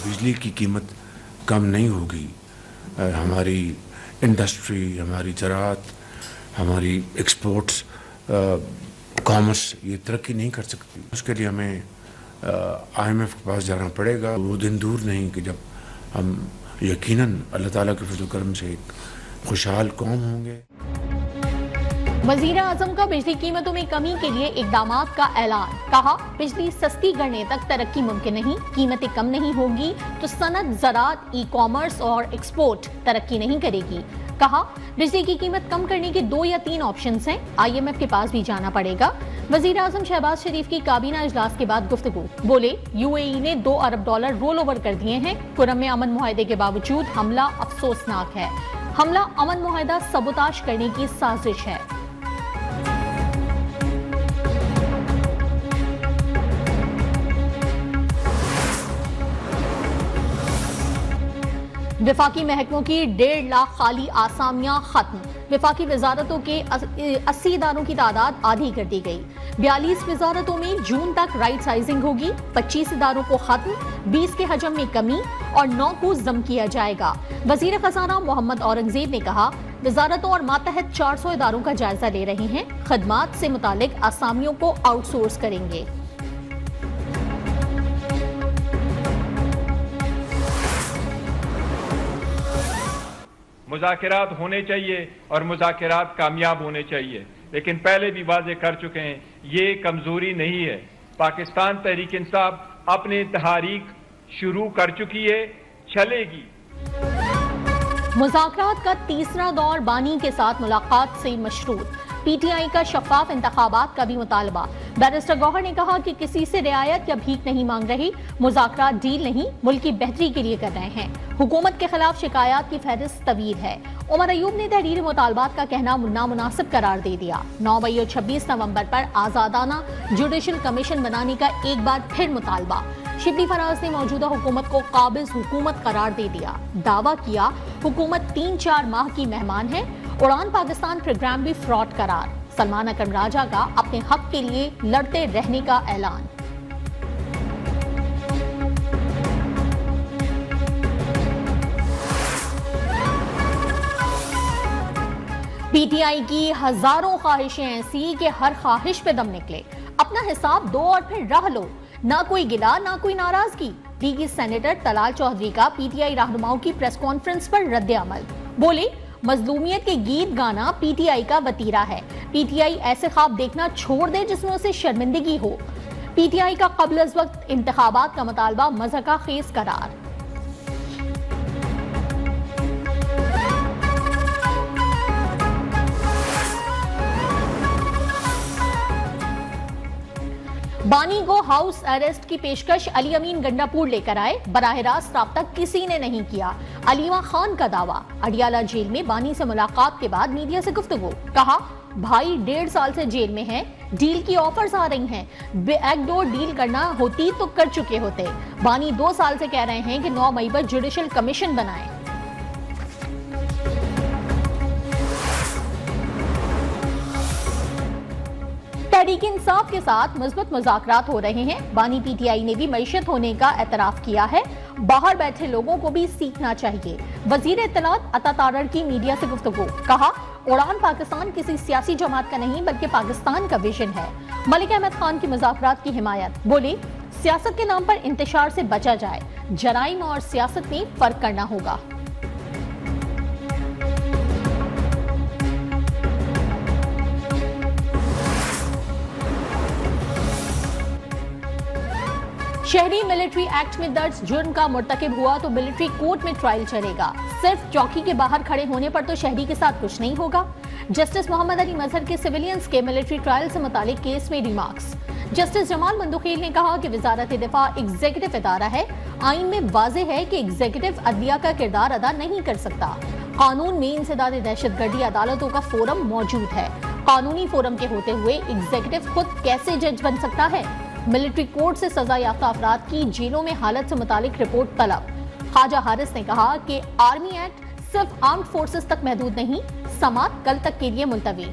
बिजली की कीमत कम नहीं होगी, हमारी इंडस्ट्री, हमारी ज़राअत, हमारी एक्सपोर्ट्स, कॉमर्स ये तरक्की नहीं कर सकती। उसके लिए हमें IMF के पास जाना पड़ेगा। वो दिन दूर नहीं कि जब हम यकीनन अल्लाह ताला के फज़ल करम से एक खुशहाल कौम होंगे। वज़ीर आज़म का बिजली कीमतों में कमी के लिए इक़दामात का ऐलान। कहा, बिजली सस्ती करने तक तरक्की मुमकिन नहीं, कीमतें कम नहीं होगी तो सनत, ज़राअत, ई कॉमर्स और एक्सपोर्ट तरक्की नहीं करेगी। कहा, बिजली की कीमत कम करने के 2 या 3 ऑप्शंस हैं, IMF के पास भी जाना पड़ेगा। वज़ीर आज़म शहबाज शरीफ की काबीना इजलास के बाद गुफ्तगू। बोले, UAE ने $2 अरब रोल ओवर कर दिए हैं। कुरम में अमन मुआहदे के बावजूद हमला अफसोसनाक है। हमला अमन मुआहदा सबूताश करने की साजिश है। विफाकी महकमों की 1.5 लाख खाली आसामियां खत्म। विफाकी वजारतों के 80 इदारों की तादाद आधी कर दी गई। 42 वजारतों में जून तक राइट साइजिंग होगी। 25 इदारों को खत्म, 20 के हजम में कमी और 9 को जम किया जाएगा। वजीर खजाना मोहम्मद औरंगजेब ने कहा, वजारतों और मातहत 400 इदारों का जायजा ले रहे हैं। खदमात से मुतालिक आसामियों को आउटसोर्स करेंगे। मुज़ाकरात होने चाहिए और मुज़ाकरात कामयाब होने चाहिए, लेकिन पहले भी वाज़े कर चुके हैं, ये कमज़ोरी नहीं है। पाकिस्तान तहरीक इंसाफ अपनी तहरीक शुरू कर चुकी है, चलेगी। मुज़ाकरात का तीसरा दौर बानी के साथ मुलाकात से मशरूत। PTI का शफाफ इंतखाबात का भी मुतालबा। बैरिस्टर गौहर ने कहा कि किसी से रियायत या भीख नहीं मांग रही, मुज़ाकरात डील नहीं, मुल्क की बेहतरी के लिए कर रहे हैं। हुकूमत के खिलाफ शिकायत की फहरिस्त तवील है। उमर अयूब ने तहरीर मुतालबात का कहना नामुनासिब करार दे दिया। 9 मई और 26 नवंबर पर आजादाना जुडिशल कमीशन बनाने का एक बार फिर मुतालबा। शिबली फराज ने मौजूदा हुकूमत को काबिज हुकूमत करार दे दिया। दावा किया, हुकूमत 3-4 माह की मेहमान है। उड़ान पाकिस्तान प्रोग्राम भी फ्रॉड करार। सलमान अकरम राजा का अपने हक के लिए लड़ते रहने का ऐलान। PTI की हजारों ख्वाहिशें ऐसी कि हर ख्वाहिश पे दम निकले। अपना हिसाब दो और फिर रह लो। ना कोई गिला, ना कोई नाराजगी। लीगी सेनेटर तलाल चौधरी का PTI रहनुमाओं की प्रेस कॉन्फ्रेंस पर रद्द अमल। बोले, मजलूमियत के गीत गाना PTI का वतीरा है। PTI ऐसे ख्वाब देखना छोड़ दे जिसमें उसे शर्मिंदगी हो। PTI का कब्ल अज वक्त इंतखाबात का मुतालबा मज़हका खेज करार। बानी को हाउस अरेस्ट की पेशकश अली अमीन गंडापुर लेकर आए। बराह रास्त राब्ता किसी ने नहीं किया, अलीमा खान का दावा। अडियाला जेल में बानी से मुलाकात के बाद मीडिया से गुफ्तगू। कहा, भाई 1.5 साल से जेल में हैं, डील की ऑफर्स आ रही हैं, बैकडोर डील करना होती तो कर चुके होते। बानी 2 साल से कह रहे हैं कि 9 मई पर जुडिशल कमीशन बनाएं। तहरीक इंसाफ के साथ मजबूत मुज़ाकरात हो रहे हैं। बानी PTI ने भी मईशत होने का एतराफ किया है। बाहर बैठे लोगों को भी सीखना चाहिए। वजीर इत्तलात अता तारड़ की मीडिया से गुफ्तगू। कहा, उड़ान पाकिस्तान किसी सियासी जमात का नहीं बल्कि पाकिस्तान का विजन है। मलिक अहमद खान की मुज़ाकरात की हिमायत। बोले, सियासत के नाम पर इंतशार से बचा जाए, जराइम और सियासत में फर्क करना होगा। शहरी मिलिट्री एक्ट में दर्ज जुर्म का मुर्तकिब हुआ तो मिलिट्री कोर्ट में ट्रायल चलेगा। सिर्फ चौकी के बाहर खड़े होने पर तो शहरी के साथ कुछ नहीं होगा। जस्टिस मोहम्मद अली मजहर के सिविलियंस के मिलिट्री ट्रायल से मुतालिक केस में रिमार्क्स। जस्टिस जमाल मंदुखेल ने कहा कि वजारत दिफा एग्जीक्यूटिव इदारा है। आइन में वाज़ेह है कि एग्जीक्यूटिव अदलिया का किरदार अदा नहीं कर सकता। कानून में इंसदाद दहशतगर्दी अदालतों का फोरम मौजूद है। कानूनी फोरम के होते हुए एग्जीक्यूटिव खुद कैसे जज बन सकता है। मिलिट्री कोर्ट से सजा याफ्ता अफराद की जेलों में हालत से मुतालिक रिपोर्ट तलब। ख्वाजा हारिस ने कहा कि आर्मी एक्ट सिर्फ आर्म्ड फोर्सेस तक महदूद नहीं, समात कल तक के लिए मुलतवी।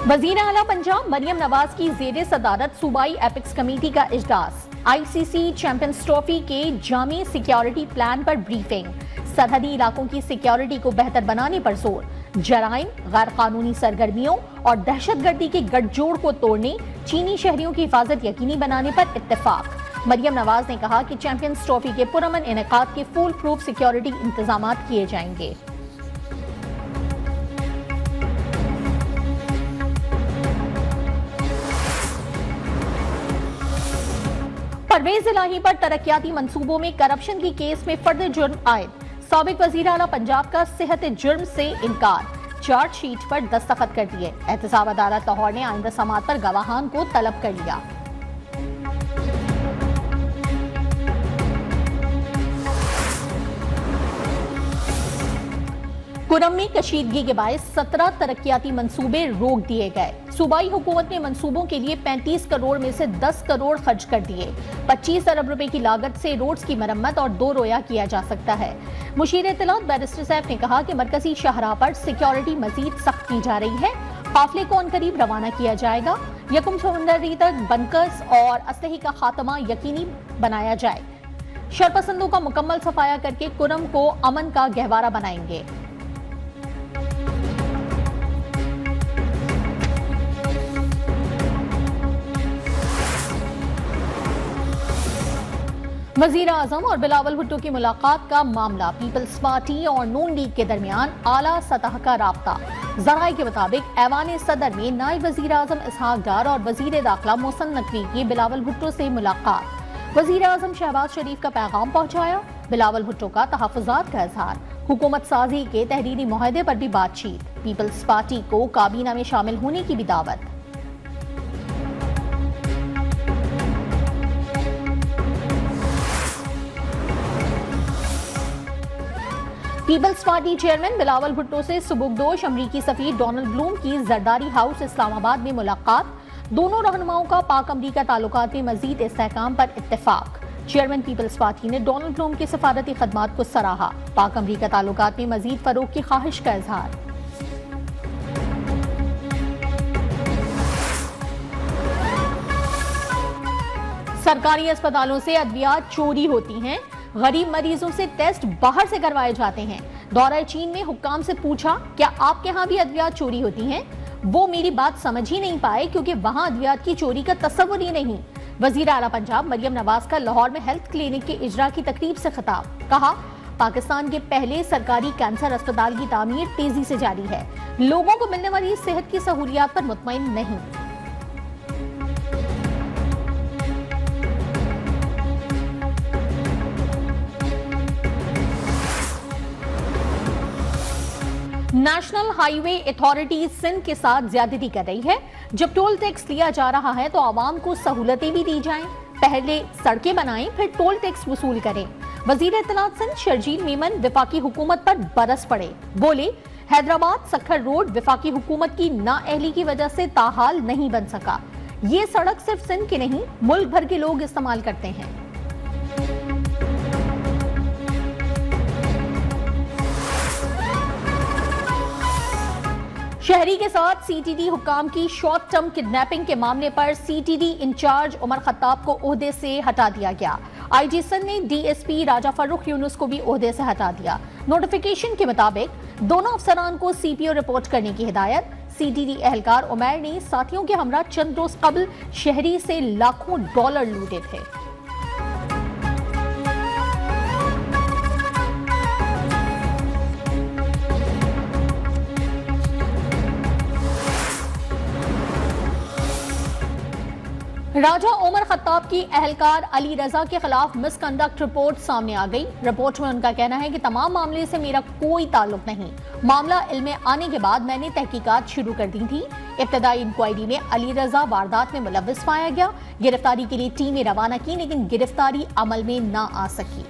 वजीर आला पंजाब मरियम नवाज की जेर सदारत सूबाई एपिक्स कमेटी का इजलास, ICC चैंपियंस ट्रॉफी के जामी सिक्योरिटी प्लान पर ब्रीफिंग, सरहदी इलाकों की सिक्योरिटी को बेहतर बनाने पर जोर, जराइम, गैर कानूनी सरगर्मियों और दहशतगर्दी के गठजोड़ को तोड़ने, चीनी शहरियों की हिफाजत यकीनी बनाने पर इत्तेफाक। मरियम नवाज ने कहा कि चैंपियंस ट्रॉफी के पुरअमन इनेकाद के फुल प्रूफ सिक्योरिटी इंतजाम किए जाएंगे। परवेज इलाही पर तरक्याती मंसूबों में करप्शन की केस में फर्द जुर्म आयद, साबिक वजीर आला पंजाब का सेहत जुर्म से इनकार, चार्जशीट पर दस्तखत कर दिए। एहतसाब अदालत लाहौर ने आइंदा समाअत पर गवाहान को तलब कर लिया। कुरम में कशीदगी के बायस 17 तरक्याती मंसूबे रोक दिए गए। सूबाई हुकूमत ने मंसूबों के लिए 35 करोड़ में से 10 करोड़ खर्च कर दिए। 25 अरब रुपए की लागत से रोड्स की मरम्मत और 2 रोया किया जा सकता है। मुशीर इत्तलात बैरिस्टर सैफ ने कहा कि मरकजी शाहराह पर सिक्योरिटी मजीद सख्त की जा रही है। काफिले को अनकरीब रवाना किया जाएगा। यकम फरवरी तक बंकर्स और असलहे का खात्मा यकीनी बनाया जाए। शरपसंदों का मुकम्मल सफाया करके कुरम को अमन का गहवारा बनाएंगे। वजीर आजम और बिलावल भुट्टो की मुलाकात का मामला, पीपल्स पार्टी और नून लीग के दरमियान आला सतह का राब्ता। जराये के मुताबिक ऐवान सदर में नायब वजीर आजम इसहाक डार और वजीर दाखिला मोहसिन नकवी की बिलावल भुट्टो से मुलाकात। वजीर आजम शहबाज शरीफ का पैगाम पहुंचाया, बिलावल भुट्टो का तहफ़्फ़ुज़ात का इजहार, हुकूमत साजी के तहरीरी मुआहदे पर भी बातचीत, पीपल्स पार्टी को काबीना में शामिल होने की भी दावत। पीपल्स पार्टी चेयरमैन बिलावल भुट्टो से सुबुकदोश अमरीकी सफीर डोनाल्ड ब्लूम की जरदारी हाउस इस्लामाबाद में मुलाकात। दोनों रहनुमाओं का पाक अमरीका ताल्लुकात में मजीद इस्तेहकाम पर इत्तेफाक। चेयरमैन पीपल्स पार्टी ने डोनाल्ड ब्लूम की सफारती खदमात को सराहा। पाक अमरीका ताल्लुकात में मजीद फरोग की ख्वाहिश का इजहार। सरकारी अस्पतालों से अद्वियात चोरी होती हैं। गरीब मरीजों से टेस्ट बाहर से करवाए जाते हैं। दौरा चीन में हुक्काम से पूछा, क्या आपके यहाँ भी अद्वियात चोरी होती हैं? वो मेरी बात समझ ही नहीं पाए क्योंकि वहाँ अद्वियात की चोरी का तस्वुर ही नहीं। वजीर आला पंजाब मरियम नवाज का लाहौर में हेल्थ क्लिनिक के इजरा की तकरीब से खिताब, कहा पाकिस्तान के पहले सरकारी कैंसर अस्पताल की तामीर तेजी से जारी है। लोगों को मिलने वाली सेहत की सहूलियात पर मुतमईन नहीं। नेशनल हाईवे अथॉरिटी सिंध के साथ ज्यादती कर रही है। जब टोल टैक्स लिया जा रहा है तो आवाम को सहूलतें भी दी जाएं। पहले सड़कें बनाएं, फिर टोल टैक्स वसूल करें। वजीर इत्तलात सिंध शर्जील मेमन विफाकी हुकूमत पर बरस पड़े, बोले हैदराबाद सखर रोड विफाकी हुकूमत की नाअहली की वजह से ताहाल नहीं बन सका। ये सड़क सिर्फ सिंध के नहीं, मुल्क भर के लोग इस्तेमाल करते हैं। शहरी के साथ सीटीडी हुक्काम की शॉर्ट टर्म किडनैपिंग के मामले पर सीटीडी इंचार्ज उमर खत्ताब को ओहदे से हटा दिया गया। आईजी सिंध ने डीएसपी राजा फर्रुख यूनुस को भी ओहदे से हटा दिया। नोटिफिकेशन के मुताबिक दोनों अफसरान को सीपीओ रिपोर्ट करने की हिदायत। सीटीडी एहलकार उमैर ने साथियों के हमरा चंद रोज कबल शहरी से लाखों डॉलर लूटे थे। राजा उमर खत्ताब की अहलकार अली रजा के खिलाफ मिसकंडक्ट रिपोर्ट सामने आ गई। रिपोर्ट में उनका कहना है कि तमाम मामले से मेरा कोई ताल्लुक नहीं। मामला इल्मे आने के बाद मैंने तहकीकात शुरू कर दी थी। इब्तदाई इंक्वायरी में अली रजा वारदात में मुलव्विस पाया गया। गिरफ्तारी के लिए टीमें रवाना की लेकिन गिरफ्तारी अमल में ना आ सकी।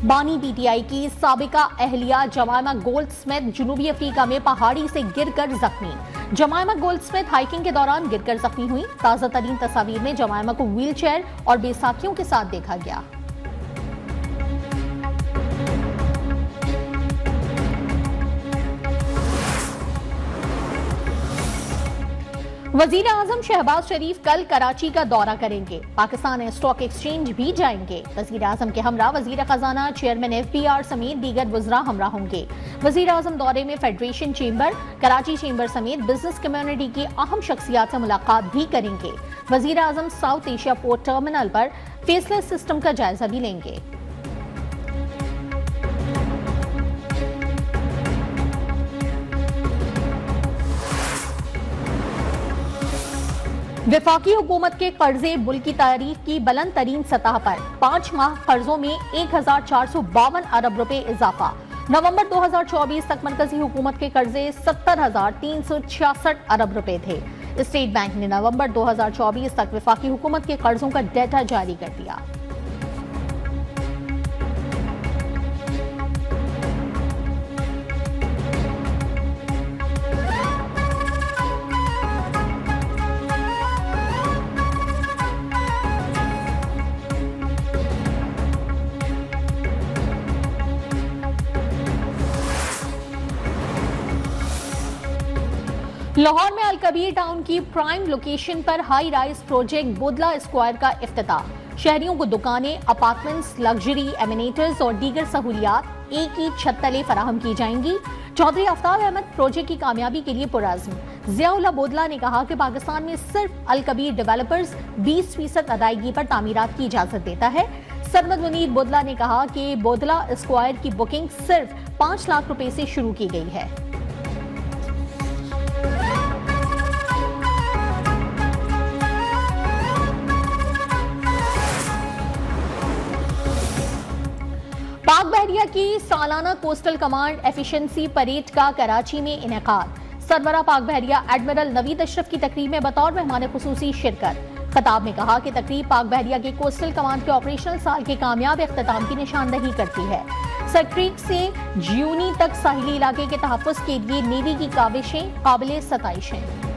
बानी पीटीआई की साबिका अहलिया जमायमा गोल्डस्मिथ जनूबी अफ्रीका में पहाड़ी से गिरकर जख्मी। जमायमा गोल्डस्मिथ हाइकिंग के दौरान गिरकर जख्मी हुई। ताजा तरीन तस्वीर में जमायमा को व्हील चेयर और बेसाखियों के साथ देखा गया। वजीर आजम शहबाज शरीफ कल कराची का दौरा करेंगे। पाकिस्तान स्टॉक एक्सचेंज भी जाएंगे। वजीर आजम के हमरा वजीर खजाना, चेयरमैन FBR समेत दीगर वज़रा हमरा होंगे। वजीर आजम दौरे में फेडरेशन चेंबर, कराची चेंबर समेत बिजनेस कम्युनिटी की अहम शख्सियात से मुलाकात भी करेंगे। वजीर आजम साउथ एशिया पोर्ट टर्मिनल पर फेसलेस सिस्टम का जायजा भी लेंगे। वफाकी हुकूमत के कर्जे मुल्क की तारीख की बुलंद तरीन सतह पर 5 माह कर्जों में 1452 अरब रुपए इजाफा। नवंबर 2024 तक मरकजी हुकूमत के कर्जे 70,366 अरब रुपए थे। स्टेट बैंक ने नवंबर 2024 तक वफाकी हुकूमत के कर्जों का डेटा जारी कर दिया। लाहौर में अलकबीर टाउन की प्राइम लोकेशन पर high rise project Bodla square का इफ्तिताह। शहरियों को दुकानें, अपार्टमेंट्स, लग्जरी एमिनेटर्स और दीगर सहूलियात एक ही छत तले फराहम की जाएंगी। चौधरी आफ्ताब अहमद प्रोजेक्ट की कामयाबी के लिए पुरअज़्म। ज़ियाउल्लाह बोदला ने कहा कि पाकिस्तान में सिर्फ अलकबीर डेवलपर्स 20% अदायगी पर तामीरात की इजाजत देता है। सरमद मुनीर बोदला ने कहा कि बोदला स्क्वायर की बुकिंग सिर्फ 5 लाख रुपए से शुरू की गई है। पाक बहरिया की सालाना कोस्टल कमांड एफिशिएंसी परेड का कराची में इनेकाद। सरबरा पाक बहरिया एडमिरल नवीद अशरफ की तकरीब में बतौर मेहमान खुसूसी शिरकत। खिताब में कहा कि तकरीब पाक बहरिया के कोस्टल कमांड के ऑपरेशनल साल के कामयाब इख्तिताम की निशानदही करती है। सक्रीक से ज्यूनी तक साहिली इलाके के तहफ़्फ़ुज़ के लिए नेवी की काविशें काबिल सताइश हैं।